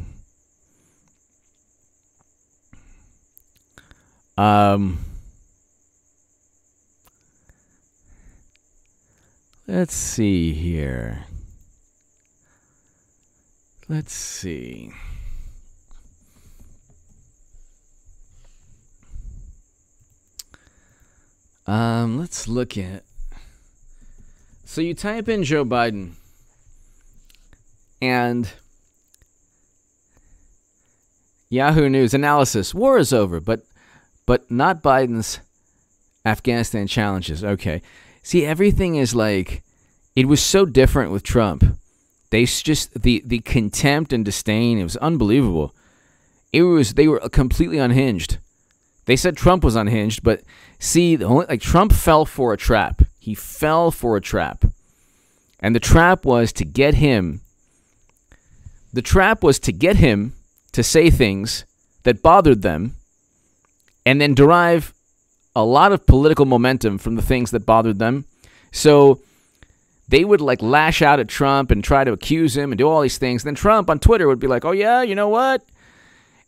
Speaker 1: Let's see here. Let's see. Let's look at. So you type in Joe Biden, and Yahoo News analysis: war is over, but not Biden's Afghanistan challenges. Okay. See, everything is it was so different with Trump. They just, the contempt and disdain, it was unbelievable. They were completely unhinged. They said Trump was unhinged, but see, Trump fell for a trap. He fell for a trap. And the trap was to get him to say things that bothered them, and then derive a lot of political momentum from the things that bothered them. So they would lash out at Trump and try to accuse him and do all these things. Then Trump on Twitter would be like, oh yeah, you know what?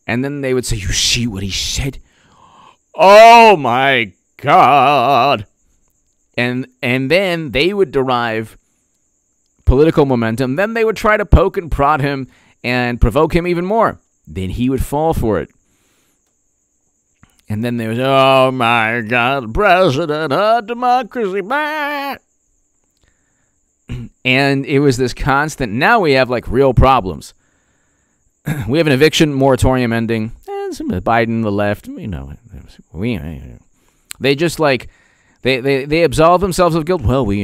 Speaker 1: And then they would say, you see what he said? Oh my God. And then they would derive political momentum. Then they would try to poke and prod him and provoke him even more. Then he would fall for it. And then there was, oh my God, president of democracy. And it was this constant. Now we have real problems. We have an eviction moratorium ending. And some Biden, the left, they just they absolve themselves of guilt. Well, we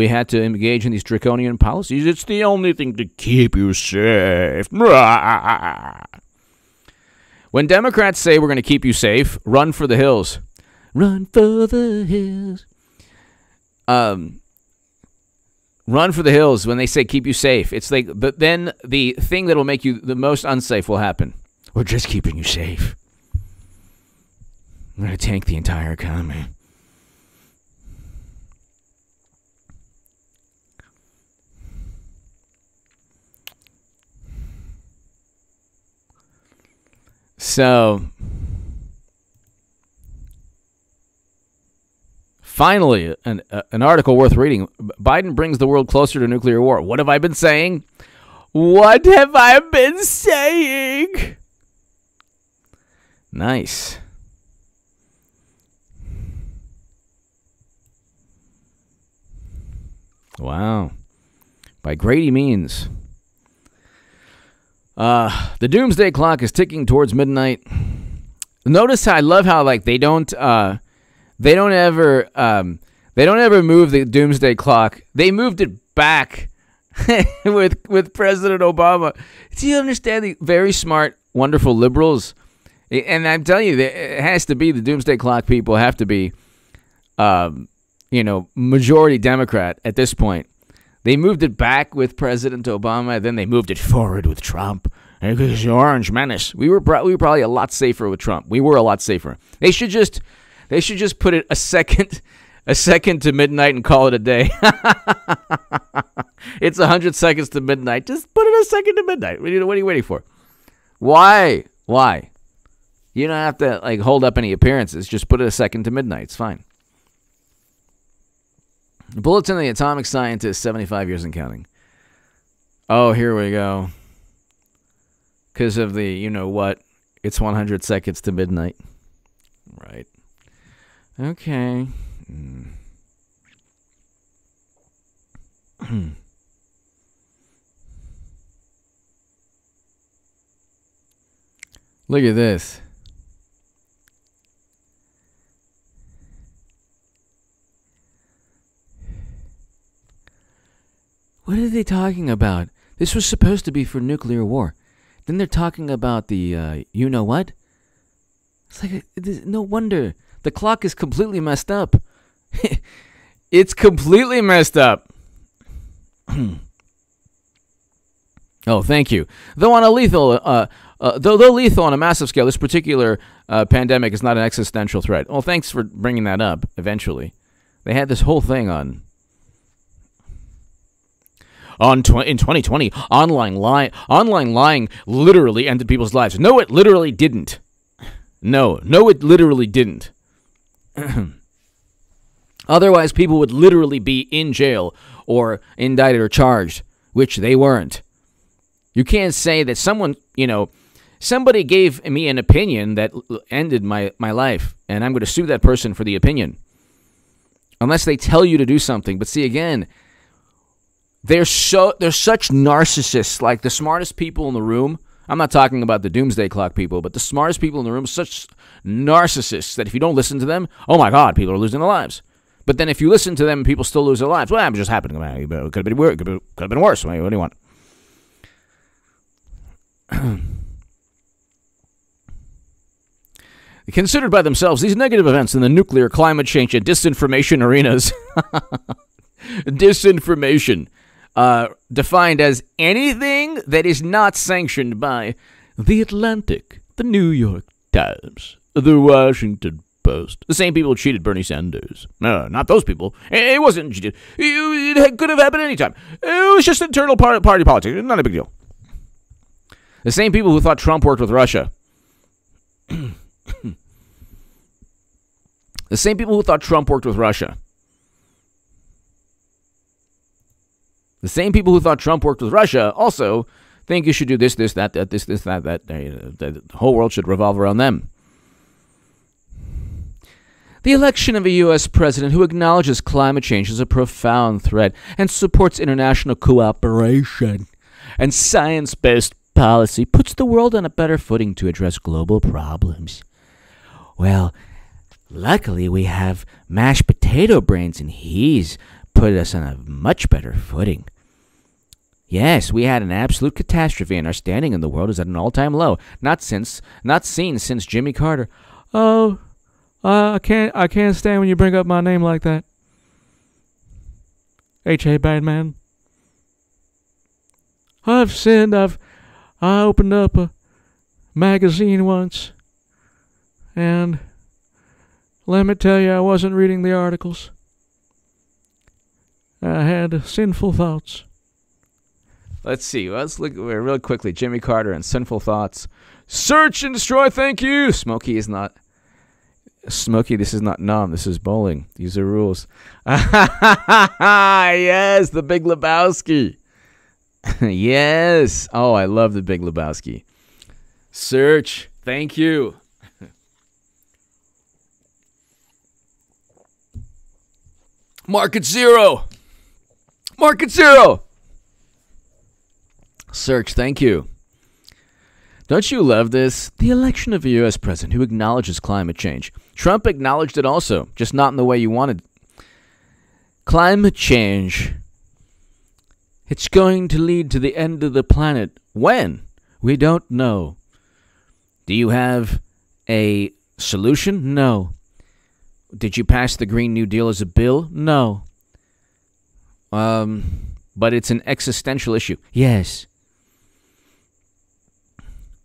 Speaker 1: had to engage in these draconian policies. It's the only thing to keep you safe. When Democrats say we're going to keep you safe, run for the hills. Run for the hills. Run for the hills when they say keep you safe. It's but then the thing that will make you the most unsafe will happen. We're just keeping you safe. We're going to tank the entire economy. So, finally, an article worth reading. Biden brings the world closer to nuclear war. What have I been saying? What have I been saying? Nice. Wow. By Grady means. The doomsday clock is ticking towards midnight. Notice how I love how they don't ever move the doomsday clock. They moved it back with President Obama. Do you understand the very smart, wonderful liberals? And I'm telling you, it has to be the doomsday clock people have to be, majority Democrat at this point. They moved it back with President Obama, then they moved it forward with Trump. Because the Orange Menace. We were probably a lot safer with Trump. We were a lot safer. They should just put it a second to midnight and call it a day. It's 100 seconds to midnight. Just put it a second to midnight. What are you waiting for? Why? You don't have to hold up any appearances. Just put it a second to midnight. It's fine. Bulletin of the Atomic Scientist, 75 years and counting. Oh, here we go. Because of the, you know what, it's 100 seconds to midnight. Right. Okay. Look at this. What are they talking about? This was supposed to be for nuclear war. Then they're talking about the, you know what? It's like, no wonder. The clock is completely messed up. It's completely messed up. Oh, thank you. Though lethal on a massive scale, this particular pandemic is not an existential threat. Well, thanks for bringing that up eventually. They had this whole thing on in 2020, online lying literally ended people's lives. No, it literally didn't. No, it literally didn't. Otherwise, people would literally be in jail or indicted or charged, which they weren't. You can't say that somebody gave me an opinion that ended my life, and I'm going to sue that person for the opinion. Unless they tell you to do something. But see, again, they're such narcissists. Like the smartest people in the room, I'm not talking about the doomsday clock people, but the smartest people in the room, such narcissists that if you don't listen to them, oh my God, people are losing their lives. But then if you listen to them, people still lose their lives. Well, it just happened. It could have been worse. Could have been worse. What do you want? Considered by themselves, these negative events in the nuclear, climate change, and disinformation arenas. Disinformation. Defined as anything that is not sanctioned by The Atlantic, The New York Times, The Washington Post. The same people who cheated Bernie Sanders. No, not those people. It wasn't. It could have happened anytime. It was just internal party politics. Not a big deal. The same people who thought Trump worked with Russia. The same people who thought Trump worked with Russia. The same people who thought Trump worked with Russia also think you should do this, that. The whole world should revolve around them. The election of a U.S. president who acknowledges climate change is a profound threat and supports international cooperation and science-based policy puts the world on a better footing to address global problems. Well, luckily we have mashed potato brains, and he's put us on a much better footing. Yes, we had an absolute catastrophe, and our standing in the world is at an all-time low. Not seen since Jimmy Carter. Oh, I can't stand when you bring up my name like that. H.A. Badman. I've sinned. I opened up a magazine once, and let me tell you, I wasn't reading the articles. I had sinful thoughts. Let's see. Let's look real quickly. Jimmy Carter and sinful thoughts. Search and destroy. Thank you. Smokey, this is not Nom. This is bowling. These are rules. Yes, the Big Lebowski. Yes. Oh, I love the Big Lebowski. Search. Thank you. Market zero. Market zero. Search. Thank you. Don't you love this? The election of a U.S. president who acknowledges climate change. Trump acknowledged it also, just not in the way you wanted. Climate change. It's going to lead to the end of the planet. When? We don't know. Do you have a solution? No. Did you pass the Green New Deal as a bill? No. But it's an existential issue. Yes.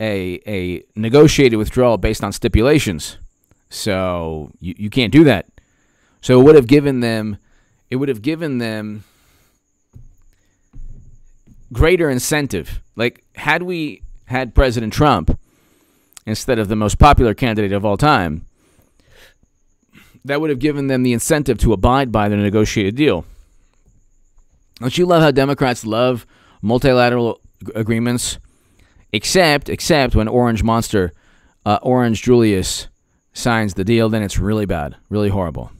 Speaker 1: a negotiated withdrawal based on stipulations. So you can't do that. So it would have given them greater incentive. Like, had we had President Trump instead of the most popular candidate of all time, that would have given them the incentive to abide by the negotiated deal. Don't you love how Democrats love multilateral agreements? Except when Orange Julius signs the deal, then it's really bad, really horrible.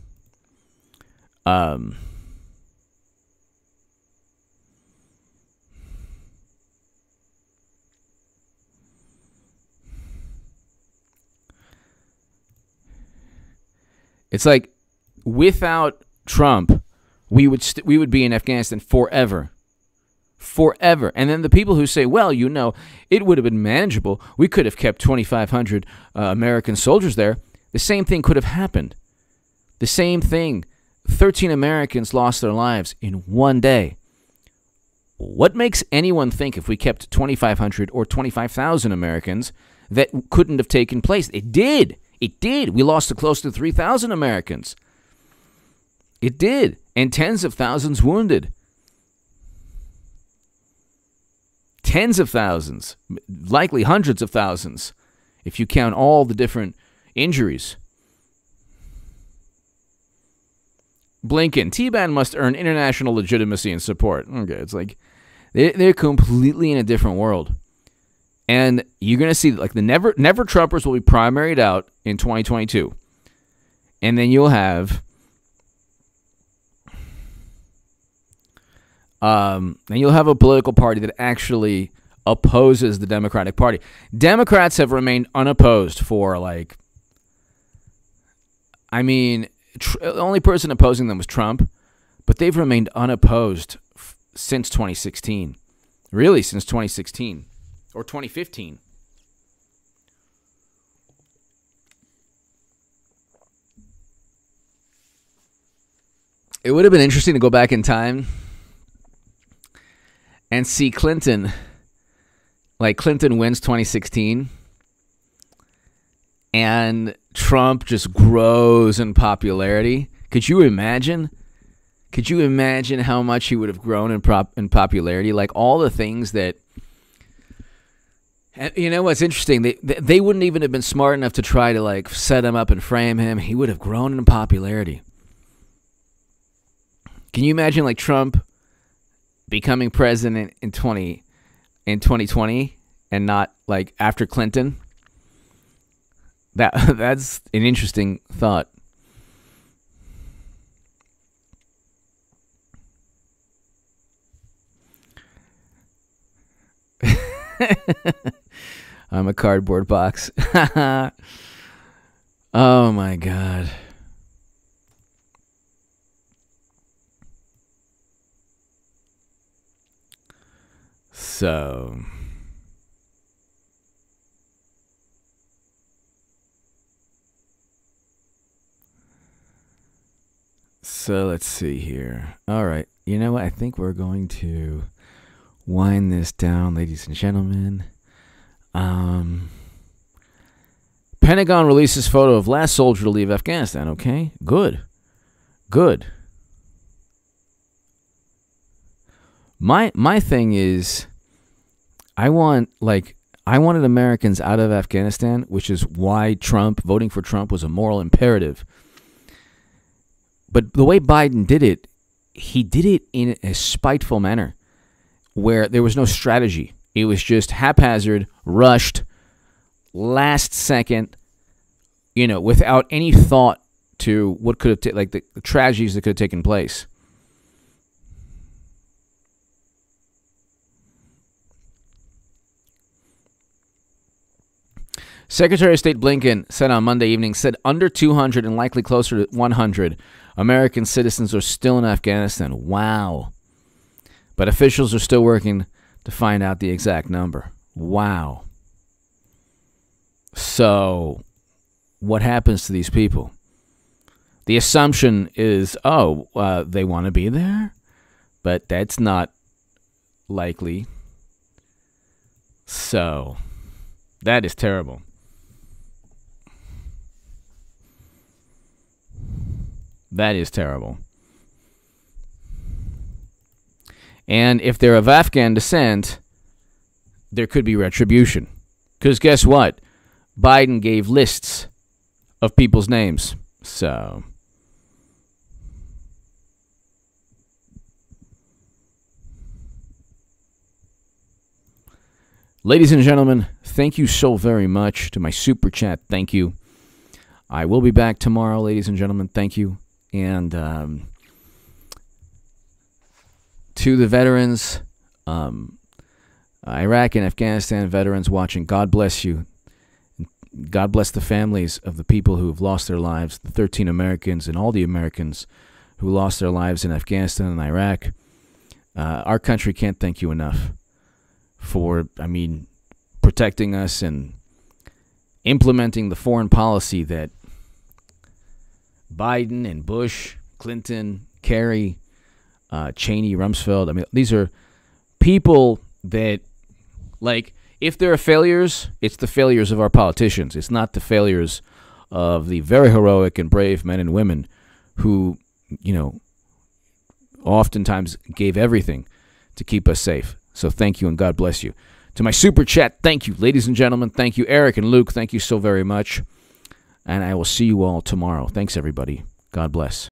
Speaker 1: It's like, without Trump, we would be in Afghanistan forever. Forever. And then the people who say, well, it would have been manageable. We could have kept 2,500 American soldiers there. The same thing could have happened. The same thing. 13 Americans lost their lives in one day. What makes anyone think if we kept 2,500 or 25,000 Americans that couldn't have taken place? It did. It did. We lost close to 3,000 Americans. It did. And tens of thousands wounded. Tens of thousands. Likely hundreds of thousands, if you count all the different injuries. Blinken, T-Ban must earn international legitimacy and support. Okay, it's like they're completely in a different world. And you're going to see, like, the never Trumpers will be primaried out in 2022. And then you'll have a political party that actually opposes the Democratic Party. Democrats have remained unopposed for, the only person opposing them was Trump, but they've remained unopposed since 2016. Really, since 2016. Or 2015. It would have been interesting to go back in time and see Clinton. Like, Clinton wins 2016, and Trump just grows in popularity. Could you imagine? Could you imagine how much he would have grown in popularity? Like, all the things that... And you know what's interesting? They wouldn't even have been smart enough to try to, set him up and frame him. He would have grown in popularity. Can you imagine, Trump becoming president in 2020 and not, after Clinton? That's an interesting thought. I'm a cardboard box. Oh my God. So let's see here. All right. You know what? I think we're going to wind this down, ladies and gentlemen. Pentagon releases photo of last soldier to leave Afghanistan. Okay, good. My thing is, I wanted Americans out of Afghanistan, which is why voting for Trump was a moral imperative. But the way Biden did it, he did it in a spiteful manner, where there was no strategy. It was just haphazard, rushed, last second, without any thought to what could have, the tragedies that could have taken place. Secretary of State Blinken said on Monday evening, under 200 and likely closer to 100 American citizens are still in Afghanistan. Wow. But officials are still working to find out the exact number. Wow. So, what happens to these people? The assumption is, they want to be there? But that's not likely. So, That is terrible. That is terrible. And if they're of Afghan descent, there could be retribution. Because guess what? Biden gave lists of people's names. So, ladies and gentlemen, thank you so very much to my super chat. Thank you. I will be back tomorrow, ladies and gentlemen. Thank you. And to the veterans, Iraq and Afghanistan veterans watching, God bless you. God bless the families of the people who have lost their lives, the 13 Americans and all the Americans who lost their lives in Afghanistan and Iraq. Our country can't thank you enough for, protecting us and implementing the foreign policy that Biden and Bush, Clinton, Kerry, Cheney, Rumsfeld, these are people that, if there are failures, it's the failures of our politicians. It's not the failures of the very heroic and brave men and women who, oftentimes gave everything to keep us safe. So thank you and God bless you. To my super chat, thank you, ladies and gentlemen. Thank you, Eric and Luke. Thank you so very much. And I will see you all tomorrow. Thanks, everybody. God bless.